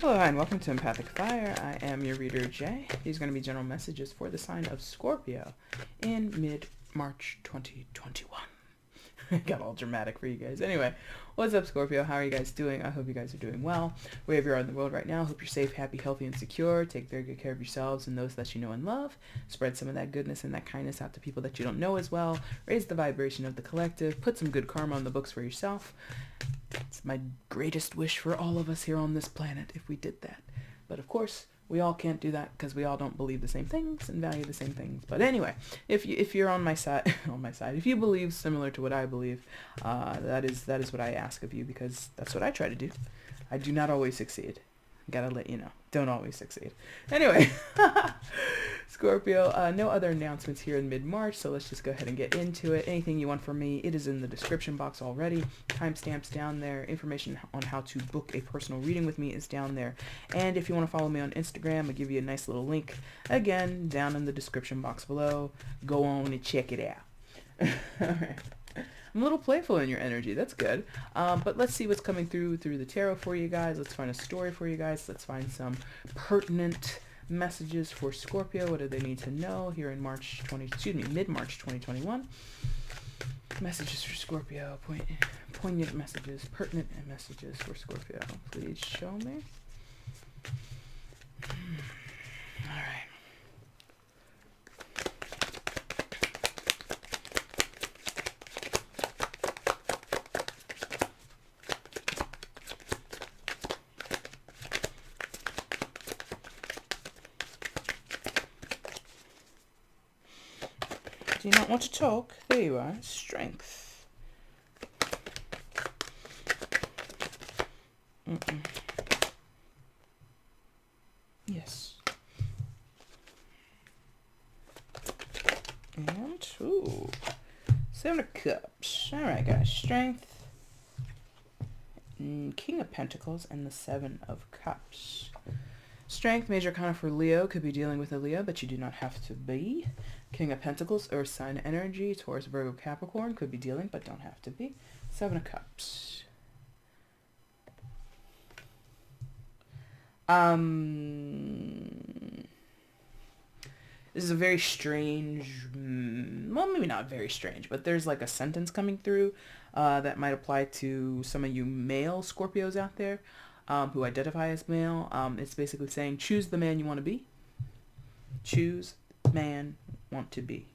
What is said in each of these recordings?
Hello and welcome to Empathic Fire. I am your reader, Jay. These are going to be general messages for the sign of Scorpio in mid-March 2021. Got all dramatic for you guys. Anyway, what's up, Scorpio? How are you guys doing? I hope you guys are doing well. Wherever you are in the world right now, hope you're safe, happy, healthy, and secure. Take very good care of yourselves and those that you know and love. Spread some of that goodness and that kindness out to people that you don't know as well. Raise the vibration of the collective. Put some good karma on the books for yourself. It's my greatest wish for all of us here on this planet if we did that. But of course, we all can't do that because we all don't believe the same things and value the same things. But anyway, if you're on my side, if you believe similar to what I believe, that is what I ask of you, because that's what I try to do. I do not always succeed. Gotta let you know. Don't always succeed. Anyway, Scorpio, no other announcements here in mid-March, so let's just go ahead and get into it. Anything you want from me, it is in the description box already. Timestamps down there. Information on how to book a personal reading with me is down there. And if you want to follow me on Instagram, I'll give you a nice little link, again, down in the description box below. Go on and check it out. Alright. I'm a little playful in your energy. That's good. But let's see what's coming through the tarot for you guys. Let's find a story for you guys. Let's find some pertinent messages for Scorpio. What do they need to know here in mid-March 2021? Messages for Scorpio. Poignant messages, pertinent messages for Scorpio. Please show me. All right. Do you not want to talk? There you are. Strength. Yes. And, ooh. 7 of Cups. Alright, guys. Strength. King of Pentacles and the 7 of Cups. Strength, major arcana for Leo. Could be dealing with a Leo, but you do not have to be. King of Pentacles, Earth sign energy. Taurus, Virgo, Capricorn. Could be dealing, but don't have to be. 7 of Cups. This is a very strange, well, maybe not very strange, but there's like a sentence coming through that might apply to some of you male Scorpios out there. Who identify as male. It's basically saying, choose the man you want to be. Choose man want to be.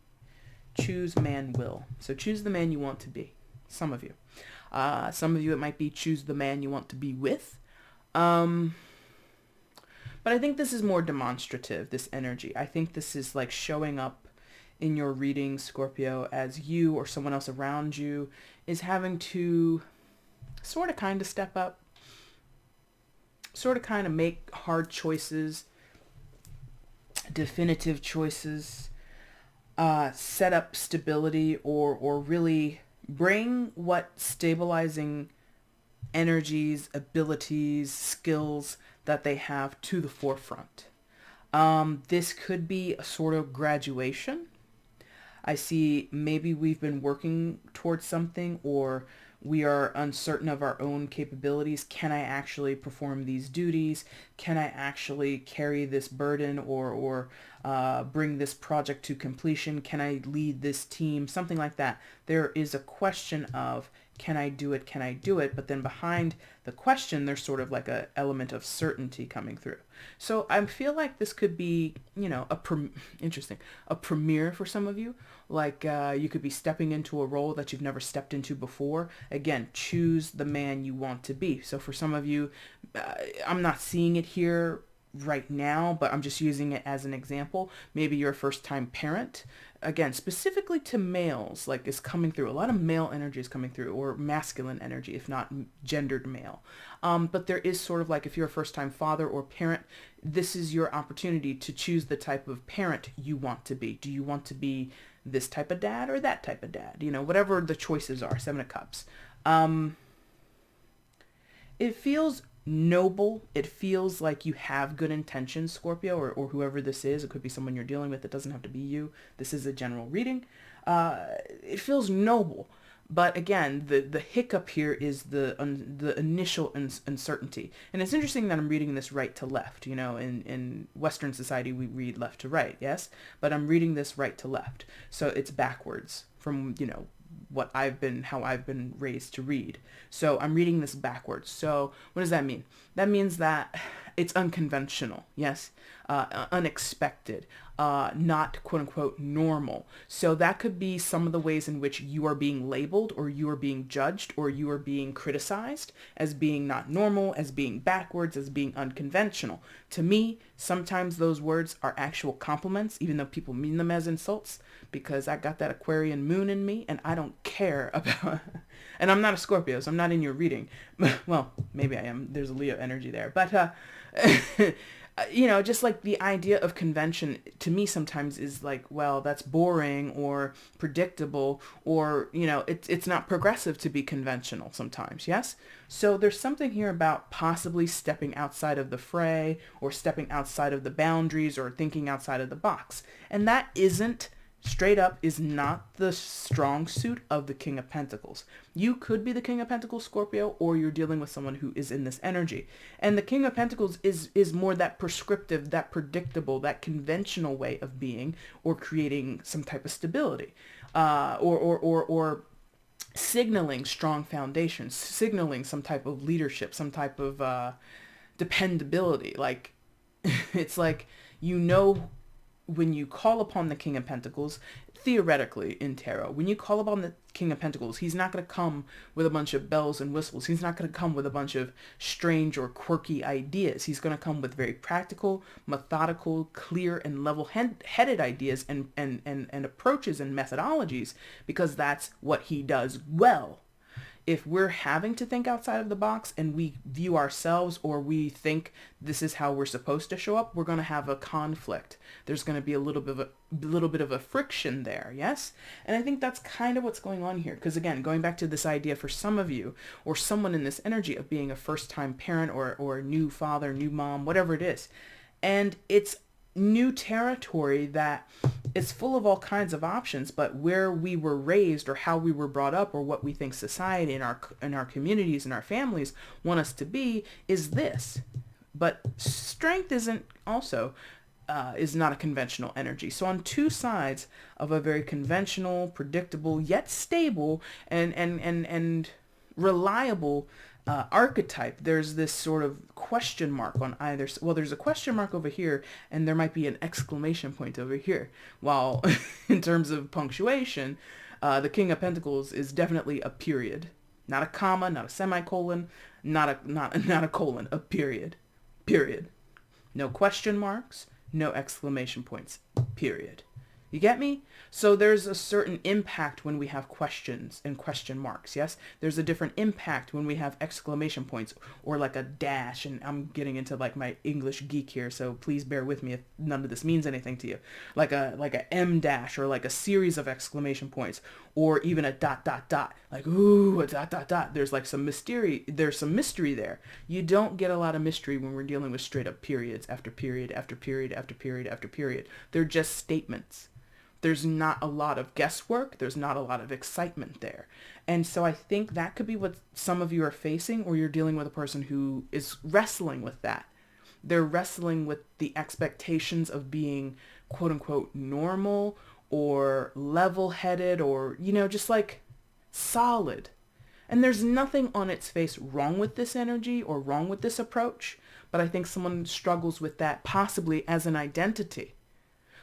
Choose man will. So choose the man you want to be. Some of you. Some of you it might be choose the man you want to be with. But I think this is more demonstrative, this energy. I think this is like showing up in your reading, Scorpio, as you or someone else around you is having to sort of kind of step up. Sort of kind of make hard choices, definitive choices, set up stability, or really bring what stabilizing energies, abilities, skills that they have to the forefront. This could be a sort of graduation. I see maybe we've been working towards something, or we are uncertain of our own capabilities. Can I actually perform these duties? Can I actually carry this burden or bring this project to completion? Can I lead this team? Something like that. There is a question of, can I do it? Can I do it? But then behind the question, there's sort of like a element of certainty coming through. So I feel like this could be, a premiere for some of you. Like you could be stepping into a role that you've never stepped into before. Again, choose the man you want to be. So for some of you, I'm not seeing it here right now, but I'm just using it as an example. Maybe you're a first-time parent. Again, specifically to males, like is coming through. A lot of male energy is coming through, or masculine energy, if not gendered male. But there is sort of like, if you're a first-time father or parent, this is your opportunity to choose the type of parent you want to be. Do you want to be this type of dad or that type of dad? Whatever the choices are. 7 of Cups. It feels noble. It feels like you have good intentions, Scorpio, or whoever this is. It could be someone you're dealing with. It doesn't have to be you. This is a general reading. It feels noble, But again, the hiccup here is the initial uncertainty. And it's interesting that I'm reading this right to left. You know, in Western society, we read left to right, yes? But I'm reading this right to left. So it's backwards from, you know, how I've been raised to read. So I'm reading this backwards. So what does that mean? That means that it's unconventional, yes? Unexpected, not quote unquote normal. So that could be some of the ways in which you are being labeled, or you are being judged, or you are being criticized as being not normal, as being backwards, as being unconventional. To me, sometimes those words are actual compliments, even though people mean them as insults, because I got that Aquarian moon in me and I don't care about, and I'm not a Scorpio, so I'm not in your reading. Well, maybe I am. There's a Leo energy there, but, you know, just like the idea of convention to me sometimes is like, well, that's boring or predictable, or, you know, it's not progressive to be conventional sometimes. Yes. So there's something here about possibly stepping outside of the fray, or stepping outside of the boundaries, or thinking outside of the box. And that isn't, straight up, is not the strong suit of the King of Pentacles. You could be the King of Pentacles, Scorpio, or you're dealing with someone who is in this energy. And the King of Pentacles is more that prescriptive, that predictable, that conventional way of being, or creating some type of stability, or signaling strong foundations, signaling some type of leadership, some type of dependability. Like, it's like, you know, when you call upon the King of Pentacles, theoretically in tarot, when you call upon the King of Pentacles, he's not going to come with a bunch of bells and whistles. He's not going to come with a bunch of strange or quirky ideas. He's going to come with very practical, methodical, clear, and level-headed ideas and approaches and methodologies, because that's what he does well. If we're having to think outside of the box and we view ourselves, or we think this is how we're supposed to show up, we're going to have a conflict. There's going to be a little bit of a friction there, yes? And I think that's kind of what's going on here. Because again, going back to this idea for some of you, or someone in this energy of being a first-time parent, or a new father, new mom, whatever it is. And it's new territory that is full of all kinds of options, but where we were raised, or how we were brought up, or what we think society and our communities and our families want us to be, is this. But strength isn't also is not a conventional energy. So on two sides of a very conventional, predictable, yet stable and reliable archetype, there's this sort of question mark on either. Well, there's a question mark over here, and there might be an exclamation point over here. While in terms of punctuation, the King of Pentacles is definitely a period, not a comma, not a semicolon, not a colon, a period. Period. No question marks, no exclamation points. Period. You get me? So there's a certain impact when we have questions and question marks, yes? There's a different impact when we have exclamation points, or like a dash, and I'm getting into like my English geek here, so please bear with me if none of this means anything to you. Like a M dash, or like a series of exclamation points, or even a dot dot dot. Like, ooh, a dot dot dot. There's like some mystery there. You don't get a lot of mystery when we're dealing with straight up periods after period after period after period after period. They're just statements. There's not a lot of guesswork. There's not a lot of excitement there. And so I think that could be what some of you are facing, or you're dealing with a person who is wrestling with that. They're wrestling with the expectations of being quote unquote normal, or level-headed, or, you know, just like solid. And there's nothing on its face wrong with this energy or wrong with this approach, but I think someone struggles with that possibly as an identity.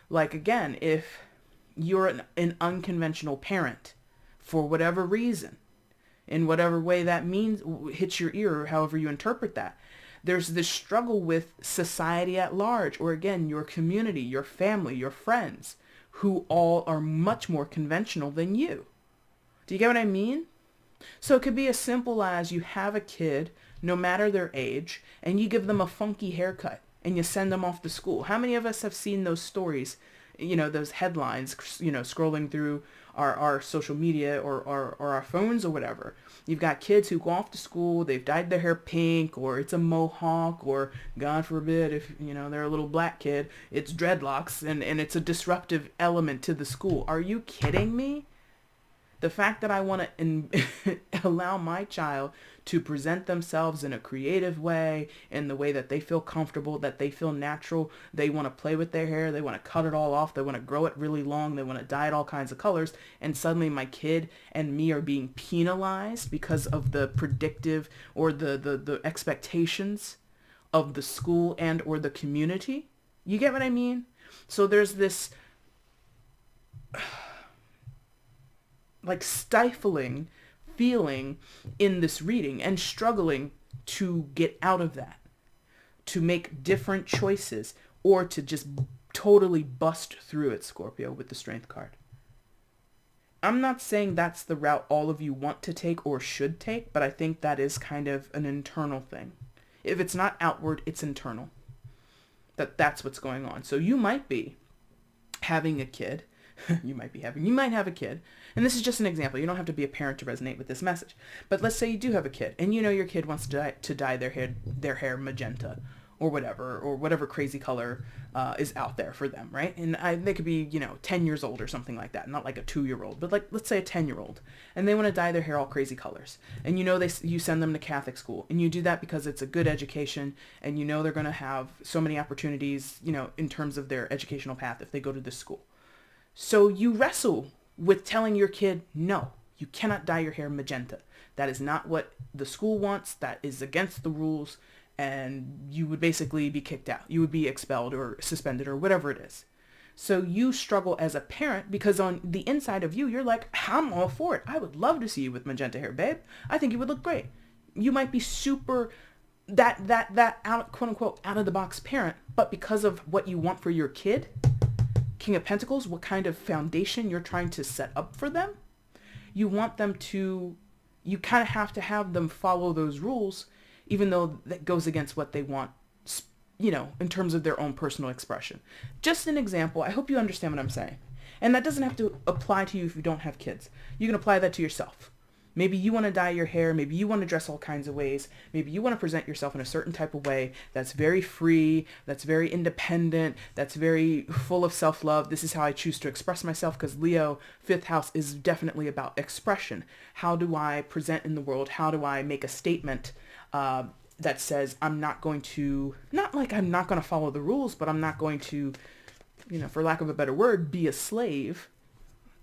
Like, again, if you're an unconventional parent for whatever reason, in whatever way that means, hits your ear, or however you interpret that, there's this struggle with society at large, or again, your community, your family, your friends, who all are much more conventional than you. Do you get what I mean? So it could be as simple as you have a kid, no matter their age, and you give them a funky haircut and you send them off to school. How many of us have seen those stories, you know, those headlines, you know, scrolling through our social media, or our phones or whatever? You've got kids who go off to school, they've dyed their hair pink, or it's a mohawk, or God forbid, if, you know, they're a little black kid, it's dreadlocks, and it's a disruptive element to the school. Are you kidding me? The fact that I want to allow my child to present themselves in a creative way, in the way that they feel comfortable, that they feel natural. They want to play with their hair. They want to cut it all off. They want to grow it really long. They want to dye it all kinds of colors. And suddenly my kid and me are being penalized because of the predictive or the expectations of the school and or the community. You get what I mean? So there's this like stifling feeling in this reading and struggling to get out of that, to make different choices, or to just totally bust through it, Scorpio, with the Strength card. I'm not saying that's the route all of you want to take or should take, but I think that is kind of an internal thing. If it's not outward, it's internal. That's what's going on. So you might be having a kid. you might have a kid. And this is just an example. You don't have to be a parent to resonate with this message. But let's say you do have a kid and you know your kid wants to dye their hair magenta or whatever crazy color is out there for them, right? And they could be, 10 years old or something like that. Not like a 2-year-old, but like, let's say a 10-year-old. And they want to dye their hair all crazy colors. And you send them to Catholic school. And you do that because it's a good education. And they're going to have so many opportunities, in terms of their educational path if they go to this school. So you wrestle with telling your kid, no, you cannot dye your hair magenta. That is not what the school wants. That is against the rules. And you would basically be kicked out. You would be expelled or suspended or whatever it is. So you struggle as a parent because on the inside of you, you're like, I'm all for it. I would love to see you with magenta hair, babe. I think you would look great. You might be super that out, quote unquote, out of the box parent, but because of what you want for your kid, King of Pentacles, what kind of foundation you're trying to set up for them, you kind of have to have them follow those rules, even though that goes against what they want, in terms of their own personal expression. Just an example. I hope you understand what I'm saying. And that doesn't have to apply to you if you don't have kids. You can apply that to yourself. Maybe you want to dye your hair. Maybe you want to dress all kinds of ways. Maybe you want to present yourself in a certain type of way that's very free, that's very independent, that's very full of self-love. This is how I choose to express myself, because Leo, 5th house, is definitely about expression. How do I present in the world? How do I make a statement that says I'm not going to follow the rules, but I'm not going to, for lack of a better word, be a slave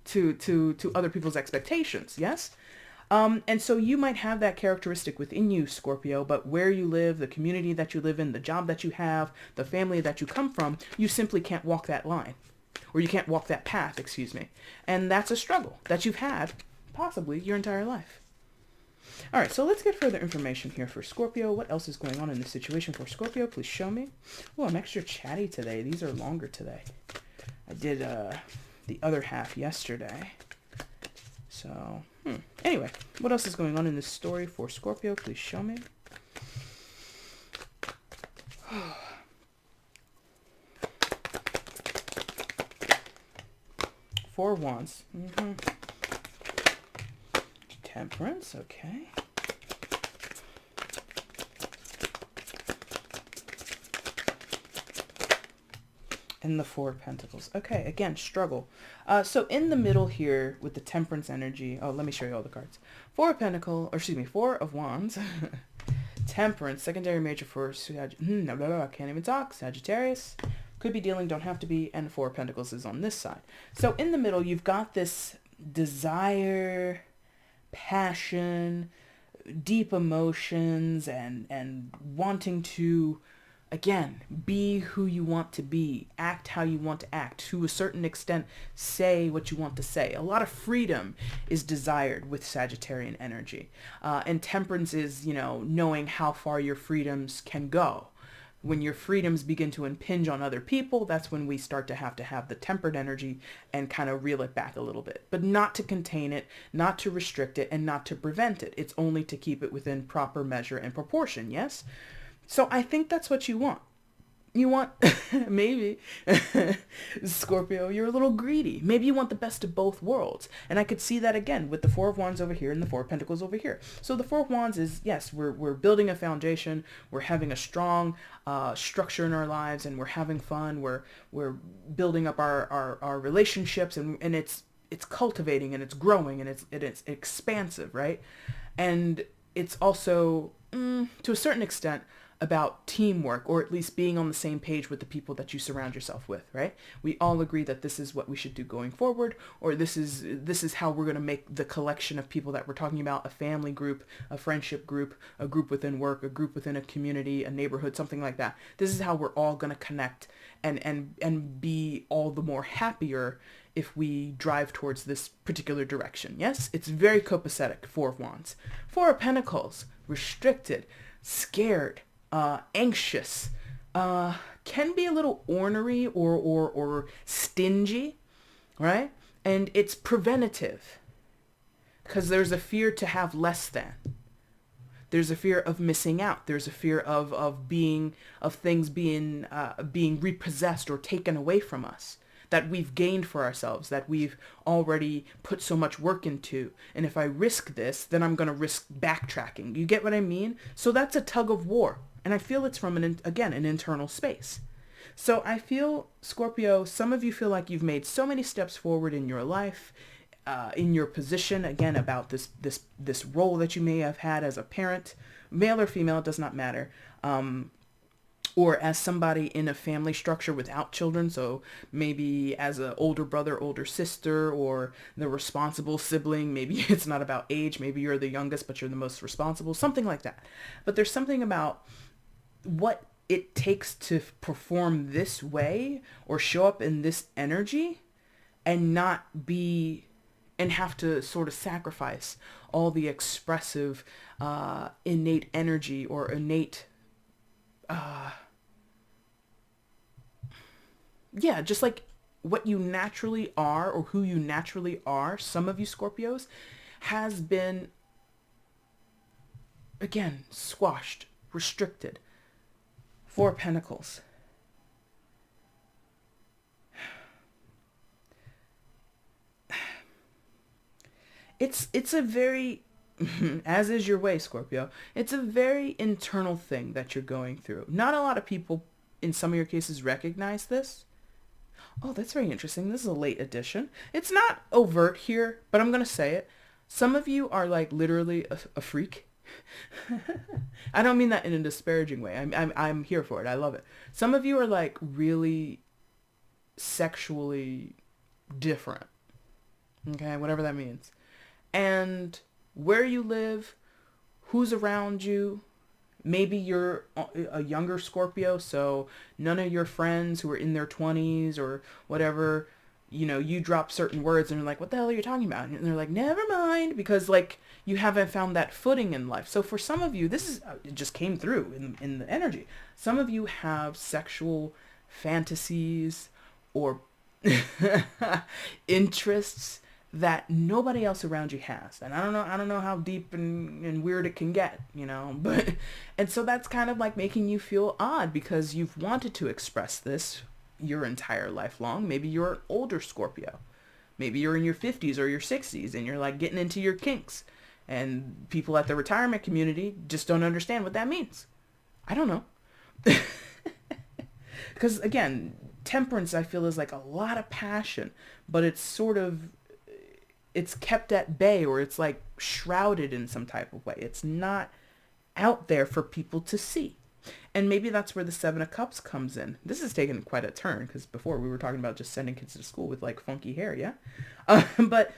to other people's expectations. Yes? And so you might have that characteristic within you, Scorpio, but where you live, the community that you live in, the job that you have, the family that you come from, you simply can't walk that line, or you can't walk that path, excuse me. And that's a struggle that you've had possibly your entire life. All right, so let's get further information here for Scorpio. What else is going on in this situation for Scorpio? Please show me. Oh, I'm extra chatty today. These are longer today. I did the other half yesterday. So, anyway, what else is going on in this story for Scorpio? Please show me. Four Wands. Temperance, okay. And the Four of Pentacles. Okay, again, struggle. So in the middle here with the Temperance energy, let me show you all the cards. Four of Wands, Temperance, secondary major for I can't even talk, Sagittarius, could be dealing, don't have to be, and Four of Pentacles is on this side. So in the middle, you've got this desire, passion, deep emotions, and wanting to, again, be who you want to be, act how you want to act, to a certain extent, say what you want to say. A lot of freedom is desired with Sagittarian energy. And temperance is, knowing how far your freedoms can go. When your freedoms begin to impinge on other people, that's when we start to have the tempered energy and kind of reel it back a little bit. But not to contain it, not to restrict it, and not to prevent it. It's only to keep it within proper measure and proportion, yes? So I think that's what you want. You want, maybe, Scorpio, you're a little greedy. Maybe you want the best of both worlds. And I could see that again with the Four of Wands over here and the Four of Pentacles over here. So the Four of Wands is, yes, we're building a foundation. We're having a strong structure in our lives, and we're having fun. We're building up our relationships, and it's it's cultivating and it's growing and it's expansive, right? And it's also, to a certain extent, about teamwork, or at least being on the same page with the people that you surround yourself with, right? We all agree that this is what we should do going forward, or this is how we're going to make the collection of people that we're talking about, a family group, a friendship group, a group within work, a group within a community, a neighborhood, something like that. This is how we're all going to connect and be all the more happier if we drive towards this particular direction. Yes, it's very copacetic. Four of Wands. Four of Pentacles. Restricted. Scared. Anxious. Can be a little ornery or stingy, right? And it's preventative. Because there's a fear to have less than. There's a fear of missing out. There's a fear of things being repossessed or taken away from us, that we've gained for ourselves, that we've already put so much work into. And if I risk this, then I'm going to risk backtracking. You get what I mean? So that's a tug of war. And I feel it's from, an internal space. So I feel, Scorpio, some of you feel like you've made so many steps forward in your life, in your position, again, about this role that you may have had as a parent, male or female, it does not matter. Or as somebody in a family structure without children, so maybe as an older brother, older sister, or the responsible sibling. Maybe it's not about age, maybe you're the youngest, but you're the most responsible, something like that. But there's something about what it takes to perform this way or show up in this energy and not be, and have to sort of sacrifice all the expressive, innate energy or innate, just like what you naturally are or who you naturally are, some of you Scorpios, has been, again, squashed, restricted. Four Pentacles. It's a very, as is your way, Scorpio, it's a very internal thing that you're going through. Not a lot of people, in some of your cases, recognize this. Oh, that's very interesting. This is a late addition. It's not overt here, but I'm going to say it. Some of you are like literally a freak. I don't mean that in a disparaging way. I'm here for it. I love it. Some of you are like really sexually different. Okay, whatever that means. And where you live, who's around you. Maybe you're a younger Scorpio, so none of your friends who are in their 20s or whatever, you drop certain words and they're like, what the hell are you talking about? And they're like, never mind, because like you haven't found that footing in life. So for some of you, it just came through in the energy. Some of you have sexual fantasies or interests that nobody else around you has. And I don't know how deep and weird it can get, but, and so that's kind of like making you feel odd because you've wanted to express this your entire life long. Maybe you're an older Scorpio. Maybe you're in your 50s or your 60s and you're like getting into your kinks, and people at the retirement community just don't understand what that means. I don't know. Because again, temperance, I feel, is like a lot of passion, but it's kept at bay, or it's like shrouded in some type of way. It's not out there for people to see. And maybe that's where the Seven of Cups comes in. This has taken quite a turn, because before we were talking about just sending kids to school with like funky hair, yeah? But,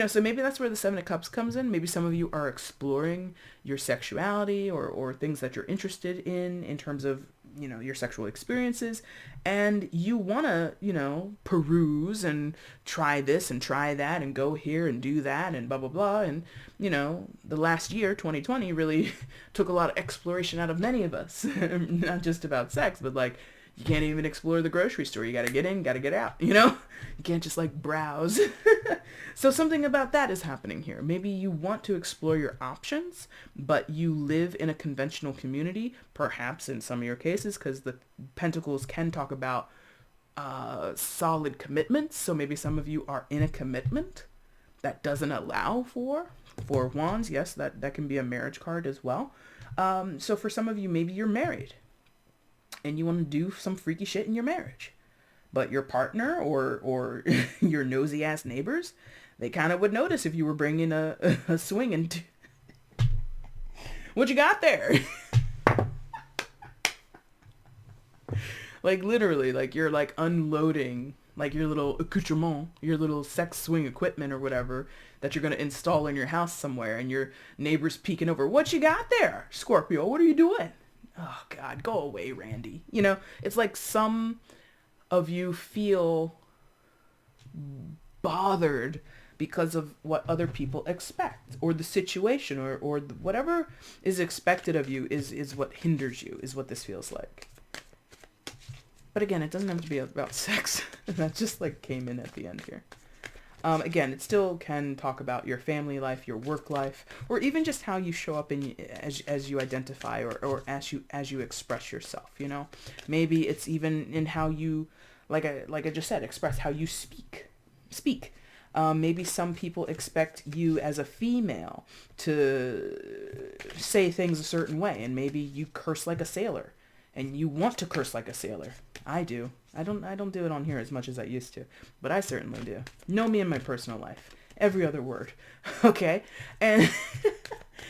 so maybe that's where the Seven of Cups comes in. Maybe some of you are exploring your sexuality or things that you're interested in terms of, your sexual experiences. And you want to, peruse and try this and try that and go here and do that and blah, blah, blah. And, the last year, 2020, really took a lot of exploration out of many of us. Not just about sex, but like, you can't even explore the grocery store. You got to get in, got to get out, You can't just like browse. So something about that is happening here. Maybe you want to explore your options, but you live in a conventional community, perhaps in some of your cases, because the Pentacles can talk about solid commitments. So maybe some of you are in a commitment that doesn't allow for Four of Wands. Yes, that can be a marriage card as well. So for some of you, maybe you're married and you want to do some freaky shit in your marriage. But your partner or your nosy ass neighbors, they kind of would notice if you were bringing a swing and what you got there? Like literally, like you're like unloading like your little accoutrement, your little sex swing equipment or whatever that you're going to install in your house somewhere, and your neighbor's peeking over. What you got there, Scorpio? What are you doing? Oh God, go away, Randy. You know, it's like some of you feel bothered because of what other people expect, or the situation, or whatever is expected of you is what hinders you, is what this feels like. But again, it doesn't have to be about sex. That just like came in at the end here. Again, it still can talk about your family life, your work life, or even just how you show up in as you identify, or as you express yourself. You know, maybe it's even in how you, like I just said, express how you speak. Maybe some people expect you as a female to say things a certain way, and maybe you curse like a sailor, and you want to curse like a sailor. I do. I don't do it on here as much as I used to, but I certainly do. Know me in my personal life. Every other word. Okay? And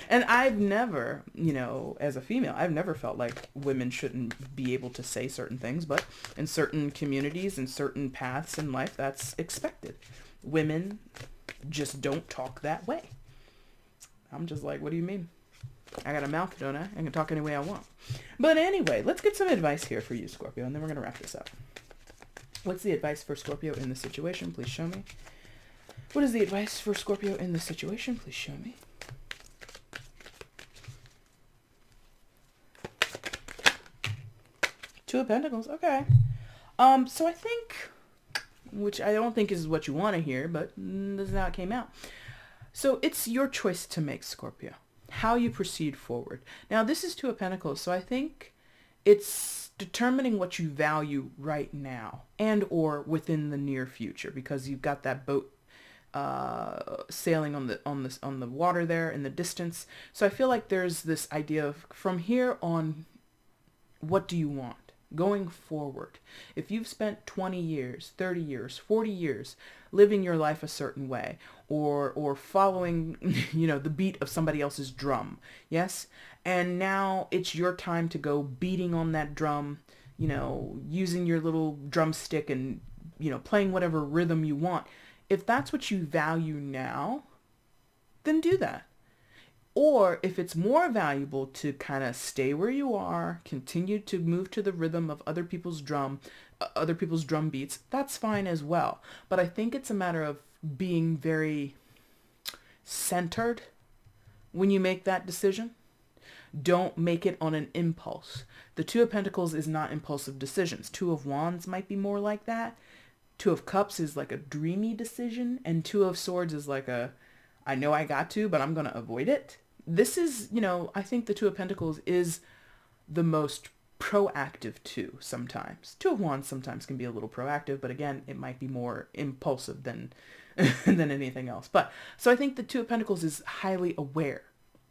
and I've never, you know, as a female, I've never felt like women shouldn't be able to say certain things, but in certain communities and certain paths in life, that's expected. Women just don't talk that way. I'm just like, what do you mean? I got a mouth, don't I? I can talk any way I want. But anyway, let's get some advice here for you, Scorpio, and then we're going to wrap this up. What's the advice for Scorpio in this situation? Please show me. What is the advice for Scorpio in this situation? Please show me. Two of Pentacles. Okay. So I think, which I don't think is what you want to hear, but this is how it came out. So it's your choice to make, Scorpio, how you proceed forward. Now, this is Two of Pentacles, so I think it's determining what you value right now and or within the near future, because you've got that boat sailing on the water there in the distance. So I feel like there's this idea of from here on, what do you want going forward? If you've spent 20 years, 30 years, 40 years living your life a certain way, or following, you know, the beat of somebody else's drum, yes? And now it's your time to go beating on that drum, you know, using your little drumstick and, you know, playing whatever rhythm you want. If that's what you value now, then do that. Or if it's more valuable to kind of stay where you are, continue to move to the rhythm of other people's drum beats, that's fine as well. But I think it's a matter of being very centered when you make that decision. Don't make it on an impulse. The Two of Pentacles is not impulsive decisions. Two of Wands might be more like that. Two of Cups is like a dreamy decision. And Two of Swords is like a, I know I got to, but I'm going to avoid it. This is, you know, I think the Two of Pentacles is the most proactive two sometimes. Two of Wands sometimes can be a little proactive, but again, it might be more impulsive than than anything else. But so I think the Two of Pentacles is highly aware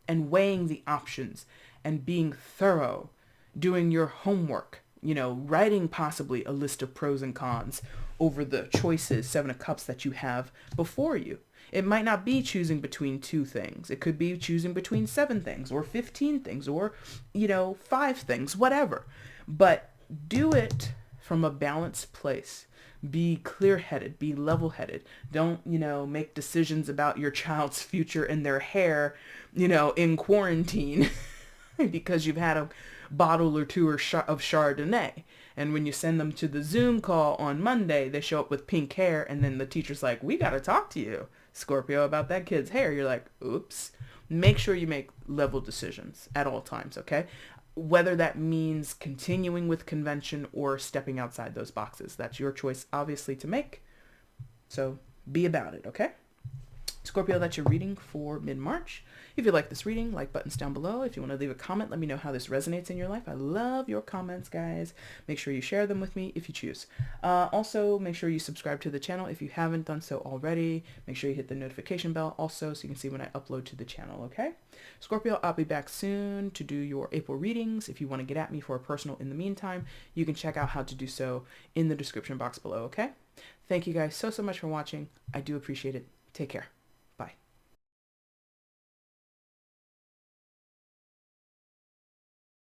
and weighing the options and being thorough, doing your homework, you know, writing possibly a list of pros and cons over the choices, Seven of Cups, that you have before you. It might not be choosing between two things. It could be choosing between 7 things or 15 things or, you know, 5 things, whatever. But do it from a balanced place. Be clear-headed, be level-headed. Don't, you know, make decisions about your child's future and their hair, you know, in quarantine because you've had a bottle or two of Chardonnay. And when you send them to the Zoom call on Monday, they show up with pink hair, and then the teacher's like, we got to talk to you, Scorpio, about that kid's hair. You're like, oops. Make sure you make level decisions at all times, okay? Whether that means continuing with convention or stepping outside those boxes. That's your choice, obviously, to make. So be about it, okay? Scorpio, that's your reading for mid-March. If you like this reading, like buttons down below. If you want to leave a comment, let me know how this resonates in your life. I love your comments, guys. Make sure you share them with me if you choose. Also, make sure you subscribe to the channel if you haven't done so already. Make sure you hit the notification bell also so you can see when I upload to the channel, okay? Scorpio, I'll be back soon to do your April readings. If you want to get at me for a personal in the meantime, you can check out how to do so in the description box below, okay? Thank you guys so much for watching. I do appreciate it. Take care.